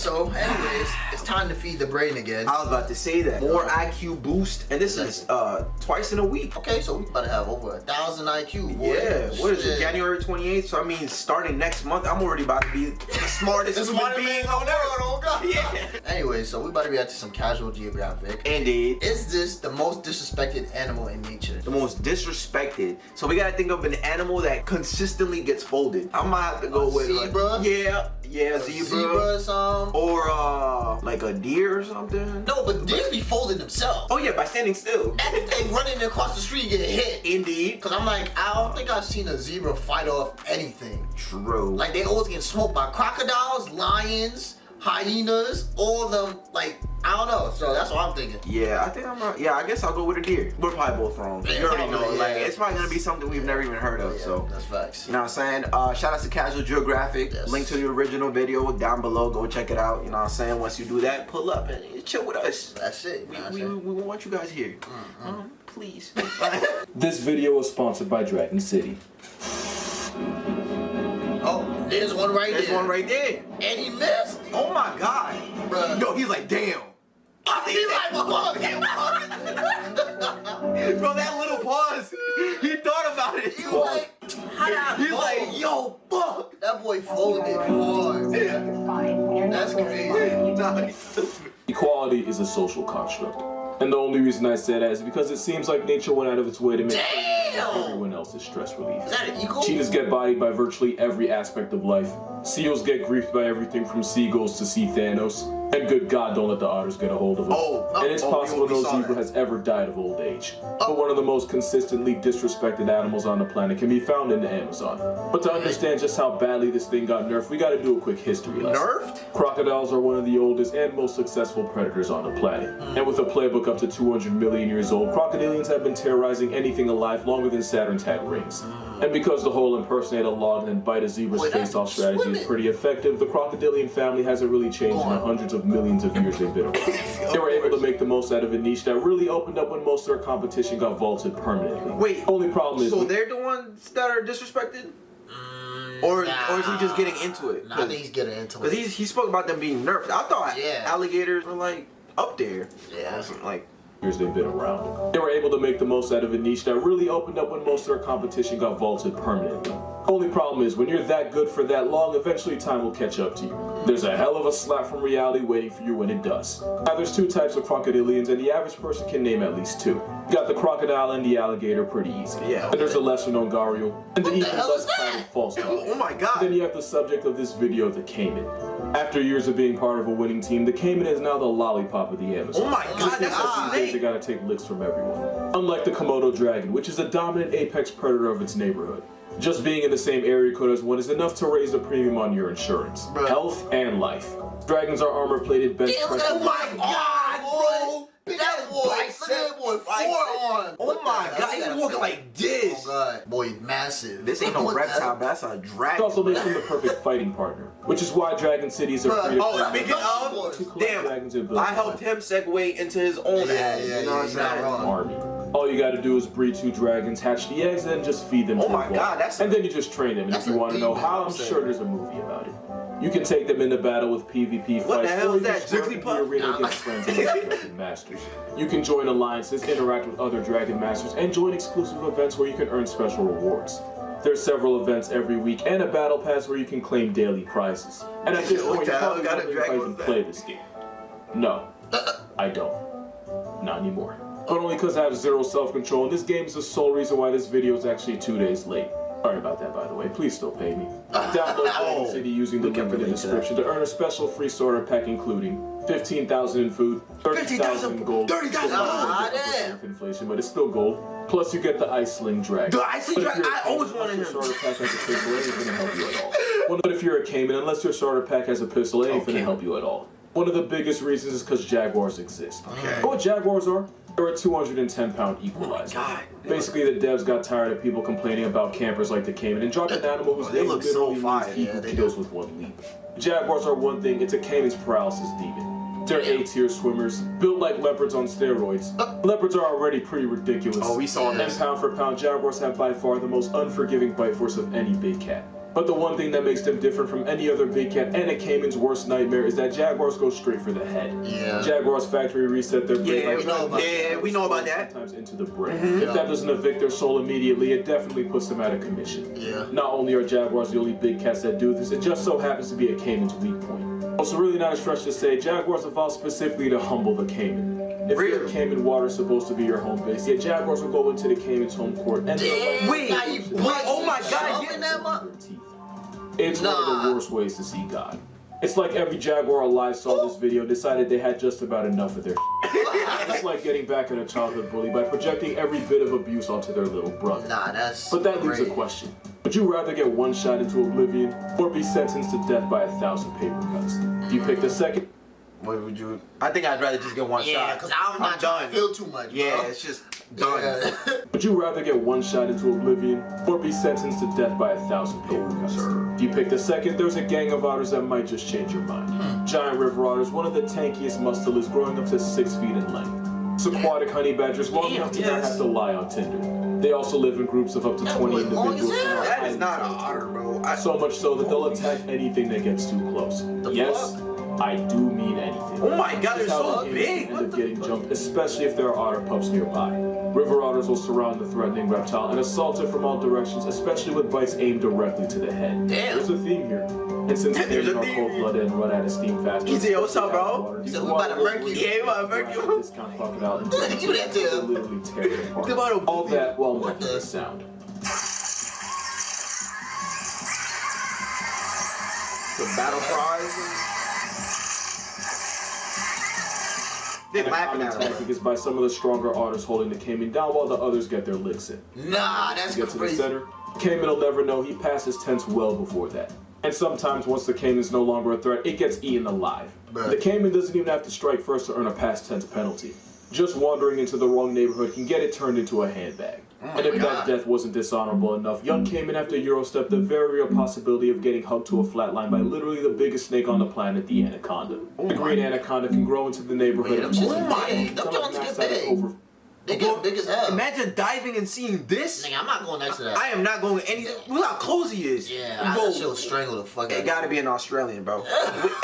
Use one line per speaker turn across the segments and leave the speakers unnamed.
so anyways, it's time to feed the brain again.
I was about to say that. More IQ boost, and this is twice in a week.
Okay, so we about to have over 1,000 IQ, boy.
Yeah, what is it, January 28th? So I mean, starting next month, I'm already about to be the smartest human being on earth.
Oh God.
Yeah.
Anyway, so we about to be at some casual geographic.
Indeed.
Is this the most disrespected animal in nature?
The most disrespected. So we gotta think of an animal that consistently gets folded. I might have to go with
zebra.
Yeah, zebra. Or like a deer or something.
No, but deers be folding themselves.
Oh yeah, by standing still.
And running across the street get hit.
Indeed.
Cause I'm like, I don't think I've seen a zebra fight off anything.
True.
Like they always get smoked by crocodiles, lions, hyenas, all of them. Like I don't know. So that's what I'm thinking.
Yeah, I think I guess I'll go with a deer. We're probably both wrong.
Yeah,
you already know.
probably,
Like
yeah.
it's probably gonna be something we've never even heard of.
Yeah,
so
that's facts.
you know what I'm saying? Shout out to Casual Geographic.
Yes.
Link to the original video down below. Go check it out. You know what I'm saying? Once you do that, pull up and chill with us.
That's it.
We want you guys here. Please.
This video was sponsored by Dragon City.
Oh, there's one right there.
There's one right there.
And he missed.
Oh my God.
Bruh.
Yo, he's like, damn.
He's like, what?
Bro, that little pause. He thought about it.
He was like,
He's like, yo, fuck.
that boy folded hard. That's crazy.
Nice.
Equality is a social construct. And the only reason I say that is because it seems like nature went out of its way to make everyone else's stress relief.
Is that an eagle?
Cheetahs get bodied by virtually every aspect of life. Seals get griefed by everything from seagulls to sea Thanos. And good God, don't let the otters get a hold of them. And it's possible no zebra has ever died of old age. But one of the most consistently disrespected animals on the planet can be found in the Amazon. But to understand just how badly this thing got nerfed, we gotta do a quick history lesson.
Nerfed?
Crocodiles are one of the oldest and most successful predators on the planet. And with a playbook up to 200 million years old, crocodilians have been terrorizing anything alive longer than Saturn's had rings. And because the whole impersonate a log and bite a zebra's face off strategy is pretty effective, the crocodilian family hasn't really changed in the hundreds of millions of years they've been around. They were able to make the most out of a niche that really opened up when most of their competition got vaulted permanently.
Wait,
only problem is...
So they're the ones that are disrespected? Or is he just getting into it?
Nah, I think he's getting into it.
Because he spoke about them being nerfed. I thought alligators were like up there.
Yeah.
Like
years they've been around. They were able to make the most out of a niche that really opened up when most of their competition got vaulted permanently. Only problem is, when you're that good for that long, eventually time will catch up to you. There's a hell of a slap from reality waiting for you when it does. Now there's two types of crocodilians, and the average person can name at least two. You got the crocodile and the alligator pretty easy.
Yeah.
And there's a lesser known gharial, and the even
hell
less
is that?
titled false god.
Oh my God.
Then you have the subject of this video, the Caiman. After years of being part of a winning team, the Caiman is now the lollipop of the Amazon.
Oh my God,
These days they gotta take licks from everyone. Unlike the Komodo dragon, which is a dominant apex predator of its neighborhood. Just being in the same area code as one is enough to raise the premium on your insurance, health, and life. Dragons are armor-plated, bench press.
Oh my God, bro! That boy, look at that boy, forearm.
Oh my God, he's walking like this.
Oh God, boy, massive.
This ain't no reptile, but that's a
It
dragon.
also makes him the perfect fighting partner, which is why Dragon City is a free
Oh, speaking of, damn, I helped him segue into his own ad. You know what I'm saying?
Army. All you gotta do is breed 2 dragons, hatch the eggs, and just feed them to
Oh my
the
God, that's
and then you just train them. And if you want to know how, I'm sure there's a movie about it. You can take them into battle with PvP fights.
What the hell
or
is
you
that,
just work in
Jigglypuff?
the arena against friends and dragon masters. You can join alliances, interact with other dragon masters, and join exclusive events where you can earn special rewards. There's several events every week and a battle pass where you can claim daily prizes. And at this point, you probably wonder if I even play this game. No, I don't. Not anymore. But only because I have zero self-control, and this game is the sole reason why this video is actually 2 days late. Sorry about that, by the way. Please still pay me. Download Dragon City using the link in the description to earn a special free starter pack including 15,000 in food, 30,000 in gold.
30,000
inflation, but it's still gold. Plus, you get the Ice Sling Dragon.
The Ice Sling Dragon? I always wanted him.
Starter pack has a pistol, it ain't gonna help you at all. Well, but if you're a Cayman, unless your starter pack has a pistol, it ain't gonna help you at all. One of the biggest reasons is because Jaguars exist.
Okay.
What Jaguars are? They're a 210-pound equalizer.
Oh my God.
Basically, the devs got tired of people complaining about campers like the Cayman and dropped an animal whose name literally means he who kills with one leap. Jaguars are one thing, it's a Cayman's paralysis demon. They're A-tier swimmers, built like leopards on steroids. Leopards are already pretty ridiculous.
Oh, we saw this.
And pound for pound, Jaguars have by far the most unforgiving bite force of any big cat. But the one thing that makes them different from any other big cat and a caiman's worst nightmare is that jaguars go straight for the head.
Yeah.
Jaguars factory reset their brain
We know about that.
Sometimes into the brain. If that doesn't evict their soul immediately, it definitely puts them out of commission.
Yeah.
Not only are jaguars the only big cats that do this, it just so happens to be a caiman's weak point. Also, really not a stretch to say, jaguars evolved specifically to humble the caiman. If your Caiman water is supposed to be your home base, yet jaguars will go into the caiman's home court and
oh my God,
it's one of the worst ways to see God. It's like every jaguar alive saw this video and decided they had just about enough of their It's like getting back at a childhood bully by projecting every bit of abuse onto their little brother. But that leaves a question. Would you rather get one shot into oblivion or be sentenced to death by 1,000 paper cuts? Do you pick the second?
What would you? I think I'd rather just get one shot.
Yeah, because I'm not trying to feel too much, bro.
Yeah, it's just done.
Yeah.
Would you rather get one shot into oblivion or be sentenced to death by 1,000 paper cuts? If you pick the second, there's a gang of otters that might just change your mind. Giant river otters, one of the tankiest musculars, growing up to 6 feet in length. Aquatic honey badgers, long enough to not have to lie on Tinder. They also live in groups of up to 20 individuals.
That is not an otter, bro.
So much so that they'll attack anything that gets too close. Yes, I do mean anything.
Oh my God, they're so
They
big.
end up getting jumped, especially if there are otter pups nearby. River otters will surround the threatening reptile and assault it from all directions, especially with bites aimed directly to the head.
Damn.
There's a theme here. And since
There's a
are
theme.
cold-blooded and run out of steam fast,
He said, "What's up, bro?"
He said, "We about to murk you."
Yeah, we about to murk you.
Discount crocodile and
Do that to him.
literally tear it apart. All that while making the sound.
The battle cries. They're laughing at
tactic is by some of the stronger otters holding the caiman down while the others get their licks in.
Nah, that's
Get to the
crazy.
center. Caiman will never know he passed his tense well before that. And sometimes once the caiman's no longer a threat, it gets eaten alive.
Bruh.
The caiman doesn't even have to strike first to earn a past tense penalty. Just wandering into the wrong neighborhood can get it turned into a handbag. And if that death wasn't dishonorable enough, young caiman have to Eurostep the very real possibility of getting hugged to a flatline by literally the biggest snake on the planet, the anaconda. The green anaconda can grow into the neighborhood
Them
of
shits
20
big. Them Jones get big. They get big as hell.
Imagine diving and seeing this.
Nigga, I'm not going next to that.
I am not going any. Look how close he is.
Yeah,
Bro,
that shit will strangle the fuck out of
it gotta be an Australian, bro.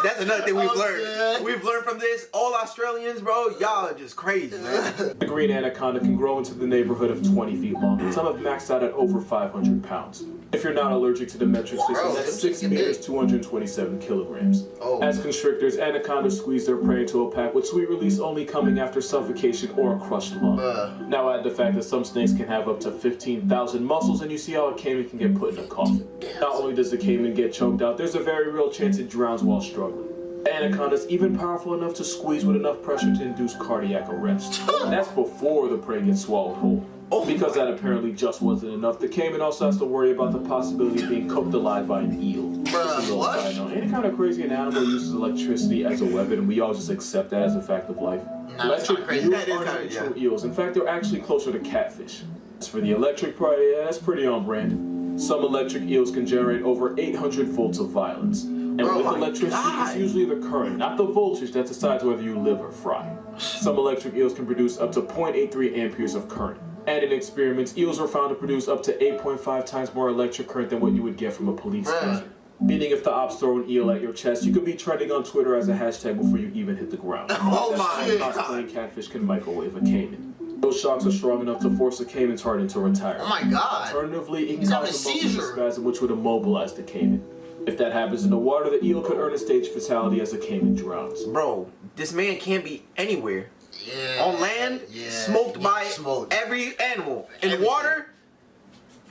That's another thing we've learned.
Yeah.
We've learned from this. All Australians, bro, y'all are just crazy, man.
The green anaconda can grow into the neighborhood of 20 feet long, and some have maxed out at over 500 pounds. If you're not allergic to the metric system,
Bro,
that's
them
6
shits
meters,
big.
227 kilograms.
Oh.
As constrictors, anacondas squeeze their prey into a pack, with sweet release only coming after suffocation or a crushed lung. Now add the fact that some snakes can have up to 15,000 muscles, and you see how a caiman can get put in a coffin. Not only does the caiman get choked out, there's a very real chance it drowns while struggling. The anaconda's even powerful enough to squeeze with enough pressure to induce cardiac arrest. And that's before the prey gets swallowed whole. Because that apparently just wasn't enough, the caiman also has to worry about the possibility of being cooked alive by an eel.
Bruh, what?
Ain't it kind of crazy an animal uses electricity as a weapon and we all just accept that as a fact of life?
Nah, that's
Electric
not crazy.
eels
That is
aren't
kinda,
natural eels. In fact, they're actually closer to catfish. As for the electric part, yeah, that's pretty on brand. Some electric eels can generate over 800 volts of violence. And with electricity, it's usually the current, not the voltage, that decides whether you live or fry. Some electric eels can produce up to 0.83 amperes of current. And in experiments, eels were found to produce up to 8.5 times more electric current than what you would get from a police taser. Meaning if the ops throw an eel at your chest, you could be trending on Twitter as a hashtag before you even hit the ground.
Oh my God.
Cosplaying catfish can microwave a caiman. Those shocks are strong enough to force a caiman's heart into retirement.
Oh my God.
Alternatively, it can
He's having
cause
a
a muscle
seizure.
spasm which would immobilize the caiman. If that happens in the water, the eel could earn a stage fatality as the caiman drowns.
Bro, this man can't be anywhere.
Yeah.
On land,
Yeah.
smoked
Yeah,
by
smoked.
every animal. In
Everything.
water,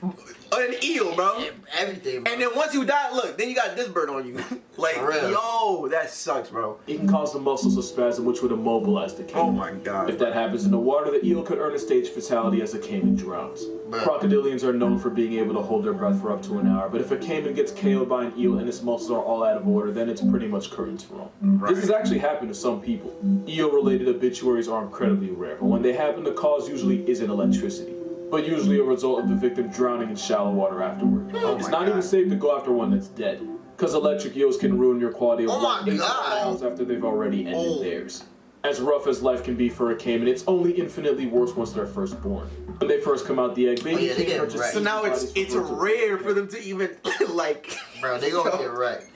an eel, bro.
Everything, bro.
And then once you die, look, then you got this bird on you. Like,
For real.
yo, that sucks, bro.
It can cause the muscles to spasm which would immobilize the caiman.
Oh my God.
If that happens in the water, the eel could earn a stage fatality as the caiman drowns.
Bruh.
Crocodilians are known for being able to hold their breath for up to an hour, but if a caiman gets KO'd by an eel and its muscles are all out of order, then it's pretty much curtains for them. This has actually happened to some people. Eel-related obituaries are incredibly rare, but when they happen, the cause usually isn't electricity, but usually a result of the victim drowning in shallow water afterward. It's not even safe to go after one that's dead, because electric eels can ruin your quality of life 8 hours after they've already ended theirs. As rough as life can be for a caiman, it's only infinitely worse once they're first born. When they first come out the egg, baby
yeah, they
caiman
get
are just
wrecked.
So now it's
easy bodies for birds of prey.
rare for them to even like.
Bro, they gonna get wrecked.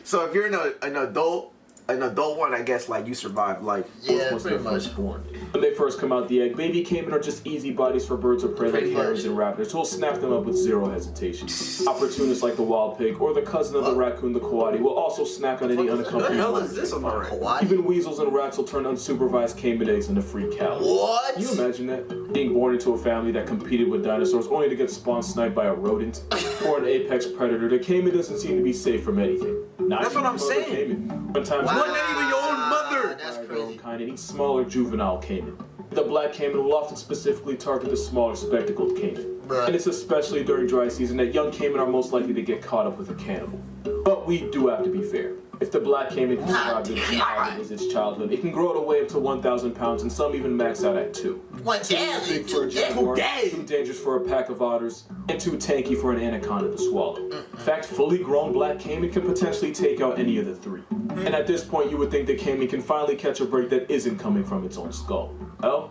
So if you're an adult one, I guess like you survive life.
Yeah,
once
pretty
they're
much.
first born. When they first come out the egg, baby caiman are just easy bodies for birds of prey like
Pretty
hares
much.
and raptors who will snap them up with zero hesitation. Opportunists like the wild pig or the cousin of the raccoon, the coati, will also snack on any
What the
What the
unaccompanied
hell
bird.
is this on my right?
Hawaii?
Even weasels and rats will turn unsupervised caiman eggs into free calories.
What?
Can you imagine that? Being born into a family that competed with dinosaurs only to get spawn sniped by a rodent or an apex predator, the caiman doesn't seem to be safe from anything. Not
That's
even
what I'm
from other
saying.
caiman. Sometimes
Wow. Not even your own mother.
That's
by their
crazy.
own kind and eat smaller juvenile caiman. The black caiman will often specifically target the smaller spectacled caiman.
Bruh.
And it's especially during dry season that young caiman are most likely to get caught up with a cannibal. But we do have to be fair. If the black caiman described it as was its childhood, it can grow to weigh up to 1,000 pounds and some even max out at 2.
What damn
Big for a
it?
jaguar,
Dang.
too dangerous for a pack of otters, and too tanky for an anaconda to swallow. In fact, fully grown black caiman can potentially take out any of the 3. And at this point, you would think the caiman can finally catch a break that isn't coming from its own skull. Oh,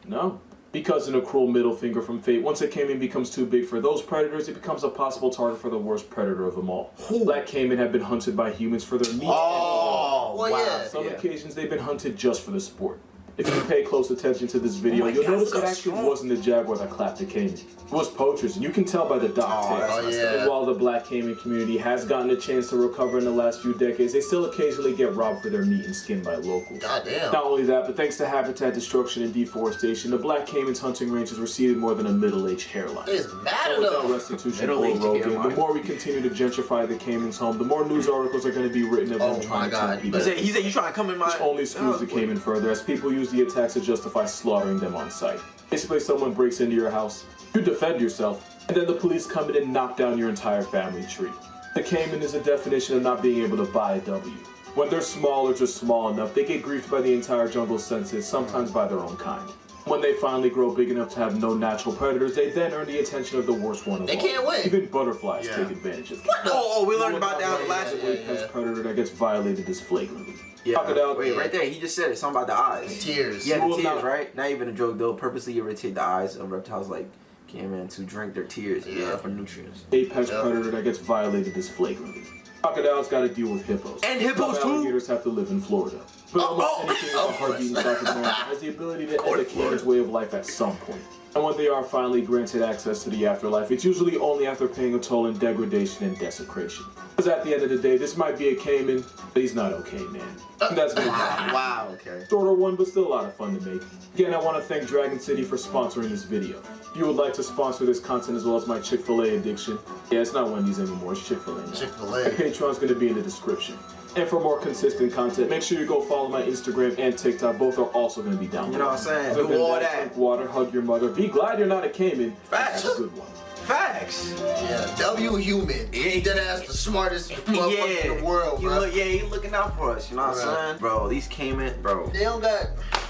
no. Because in a cruel middle finger from fate, once a caiman becomes too big for those predators, it becomes a possible target for the worst predator of them all. Black caiman have been hunted by humans for their meat.
Oh,
Well,
wow.
yeah.
Some
Yeah.
occasions they've been hunted just for the sport. If you pay close attention to this video,
Oh my
you'll
God,
notice
look
it
how
actually
strong.
wasn't the jaguar that clapped the caiman. It was poachers, and you can tell by the dock
Oh,
tail.
that's
Oh,
messed
yeah.
And while the black caiman community has gotten a chance to recover in the last few decades, they still occasionally get robbed for their meat and skin by locals.
Goddamn.
Not only that, but thanks to habitat destruction and deforestation, the black caiman's hunting range has receded more than a middle-aged hairline.
It's mad
And without
enough.
restitution or
Middle-aged
Rogan, the
hairline.
more we continue to gentrify the caiman's home, the more news articles are going to be written of them
Oh
trying
my
to
God.
turn people.
He said you trying to come in my.
Which only screws the caiman further, as people use the attacks to justify slaughtering them on sight. Basically, someone breaks into your house, you defend yourself, and then the police come in and knock down your entire family tree. The caiman is a definition of not being able to buy a W. When they're small or just small enough, they get griefed by the entire jungle census, sometimes by their own kind. When they finally grow big enough to have no natural predators, they then earn the attention of the worst one of
They
all.
can't win.
Even butterflies
Yeah.
take advantage of them.
Oh, we learned about that on the
The
last.
Yeah.
predator that gets violated is flagrantly.
Yeah.
Crocodile.
Wait, right there. He just said it. Something about the eyes.
Tears.
Yeah,
Well,
the tears,
not-
right? Not even a joke. They'll purposely irritate the eyes of reptiles like caiman to drink their tears
Yeah.
for nutrients.
Apex
Yeah.
predator that gets violated is flagrantly. Crocodiles got to deal with hippos.
And hippos,
Some
too?
alligators have to live in Florida. But almost anything with a heartbeat in South America has the ability to end a caiman's way of life at some point. And when they are finally granted access to the afterlife, it's usually only after paying a toll in degradation and desecration. Because at the end of the day, this might be a caiman, but he's not okay, man. And that's gonna be
Wow. Okay.
shorter one, but still a lot of fun to make. Again, I want to thank Dragon City for sponsoring this video. If you would like to sponsor this content as well as my Chick-fil-A addiction, yeah, it's not Wendy's anymore, it's Chick-fil-A now.
Chick-fil-A.
My Patreon's going to be in the description. And for more consistent content, make sure you go follow my Instagram and TikTok. Both are also going to be down
You know what I'm saying?
Other
Do
than
all
that,
that.
drink water, hug your mother. Be glad you're not a caiman.
Facts.
That's a good one.
Facts.
Yeah, W human. He dead ass the smartest motherfucker in the world, bro.
He looking out for us. You know what I'm
Right.
saying? Bro, these caiman, bro.
They don't got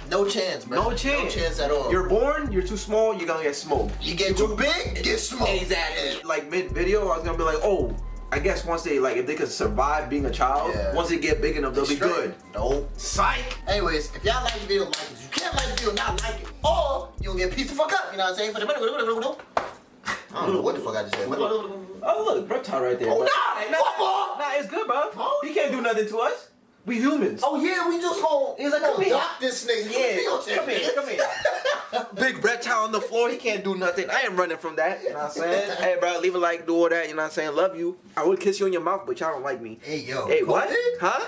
no chance, bro.
No chance.
No chance at all.
You're born, you're too small, you're gonna get smoked.
You get too big, get smoked.
Exactly. Like mid video, I was gonna be like, oh, I guess once they if they could survive being a child,
Yeah.
once they get big enough, they'll be
Straight.
good.
No.
Psych.
Anyways, if y'all like the video, like it. If you can't like the video, not like it. Or you'll get piece the fuck up. You know what I'm saying? For the I don't know what the fuck I just said.
Oh look, reptile right there.
Oh,
bro.
nah, fuck off.
Nah, it's good, bro.
Oh.
He can't do nothing to us. We humans.
Oh yeah, we just gonna
He's like, come here.
adopt this nigga.
Yeah, come here, come here. Big reptile on the floor, he can't do nothing. I ain't running from that. You know what I'm saying? Hey, bro, leave a like, do all that. You know what I'm saying? Love you. I would kiss you in your mouth, but y'all don't like me.
Hey yo.
Hey,
go
what?
ahead.
Huh?